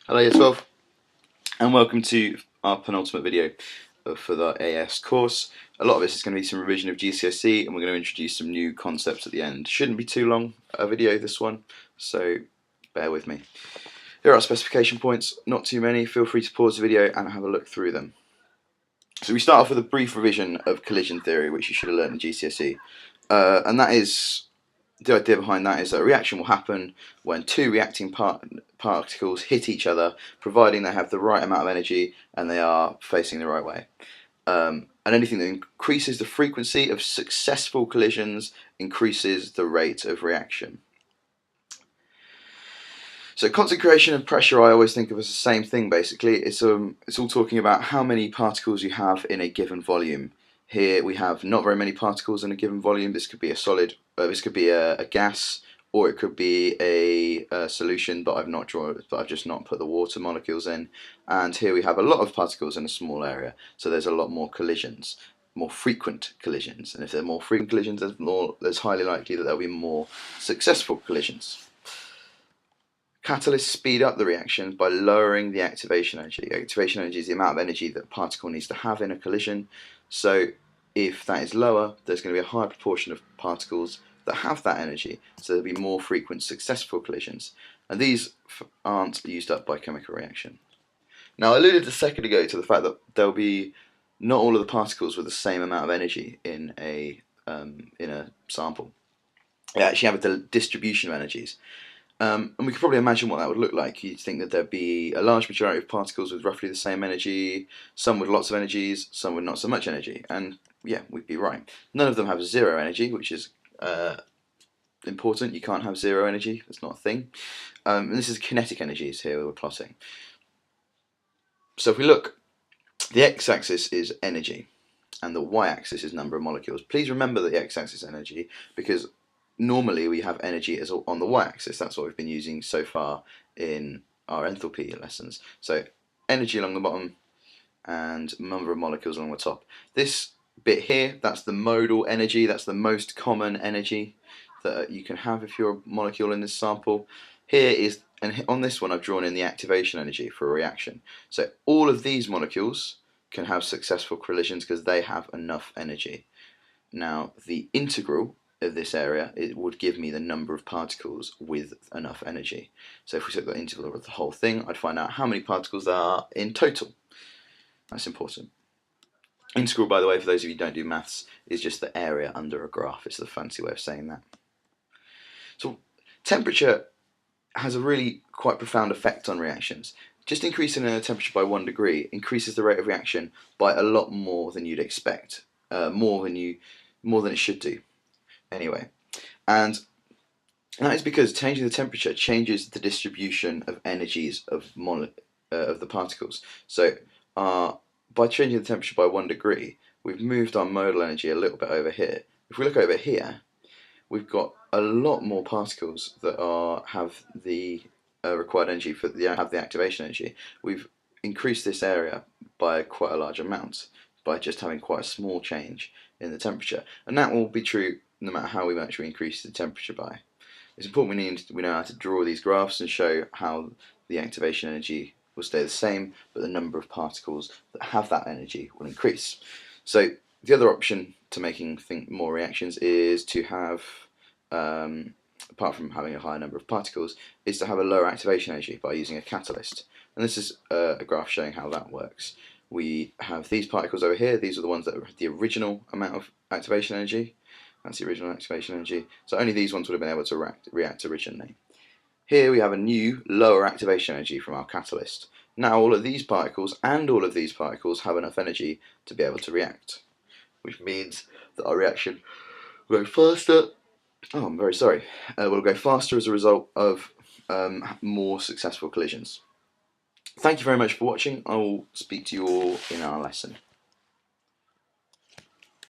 Hello yourself, and welcome to our penultimate video for the AS course. A lot of this is going to be some revision of GCSE, and we're going to introduce some new concepts at the end. Shouldn't be too long a video, this one, so bear with me. Here are our specification points, not too many. Feel free to pause the video and have a look through them. So we start off with a brief revision of collision theory, which you should have learned in GCSE, and that is the idea behind that is that a reaction will happen when two reacting particles hit each other, providing they have the right amount of energy and they are facing the right way. And anything that increases the frequency of successful collisions increases the rate of reaction. So concentration and pressure I always think of as the same thing basically. It's all talking about how many particles you have in a given volume. Here we have not very many particles in a given volume. This could be a solid, this could be a gas, or it could be a solution, but I've just not put the water molecules in. And here we have a lot of particles in a small area, so there's a lot more collisions, more frequent collisions. And if there are more frequent collisions, there's highly likely that there'll be more successful collisions. Catalysts speed up the reaction by lowering the activation energy. Activation energy is the amount of energy that a particle needs to have in a collision. So if that is lower, there's going to be a higher proportion of particles that have that energy. So there'll be more frequent successful collisions. And these aren't used up by chemical reaction. Now I alluded a second ago to the fact that there'll be not all of the particles with the same amount of energy in a sample. They actually have a distribution of energies. And we could probably imagine what that would look like. You'd think that there'd be a large majority of particles with roughly the same energy, some with lots of energies, some with not so much energy. And yeah, we'd be right. None of them have zero energy, which is important. You can't have zero energy. That's not a thing. And this is kinetic energies here we're plotting. So if we look, the x-axis is energy, and the y-axis is number of molecules. Please remember that the x-axis is energy, because normally we have energy as on the y-axis. That's what we've been using so far in our enthalpy lessons. So energy along the bottom and number of molecules along the top. This bit here, that's the modal energy. That's the most common energy that you can have if you're a molecule in this sample. Here is, and on this one I've drawn in the activation energy for a reaction. So all of these molecules can have successful collisions because they have enough energy. Now the integral of this area, it would give me the number of particles with enough energy. So if we took the integral of the whole thing, I'd find out how many particles there are in total. That's important. Integral, by the way, for those of you who don't do maths, is just the area under a graph. It's the fancy way of saying that. So temperature has a really quite profound effect on reactions. Just increasing a temperature by 1 degree increases the rate of reaction by a lot more than you'd expect, more than it should do. Anyway, and that is because changing the temperature changes the distribution of energies of the particles. So by changing the temperature by 1 degree, we've moved our modal energy a little bit over here. If we look over here, we've got a lot more particles that have the required energy have the activation energy. We've increased this area by quite a large amount by just having quite a small change in the temperature, and that will be true no matter how much we increase the temperature by. It's important we know how to draw these graphs and show how the activation energy will stay the same, but the number of particles that have that energy will increase. So the other option to making more reactions is to have, apart from having a higher number of particles, is to have a lower activation energy by using a catalyst. And this is a graph showing how that works. We have these particles over here. These are the ones that have the original amount of activation energy. That's the original activation energy. So only these ones would have been able to react originally. Here we have a new lower activation energy from our catalyst. Now all of these particles and all of these particles have enough energy to be able to react, which means that our reaction will go faster. Oh, I'm very sorry. Will go faster as a result of more successful collisions. Thank you very much for watching. I will speak to you all in our lesson.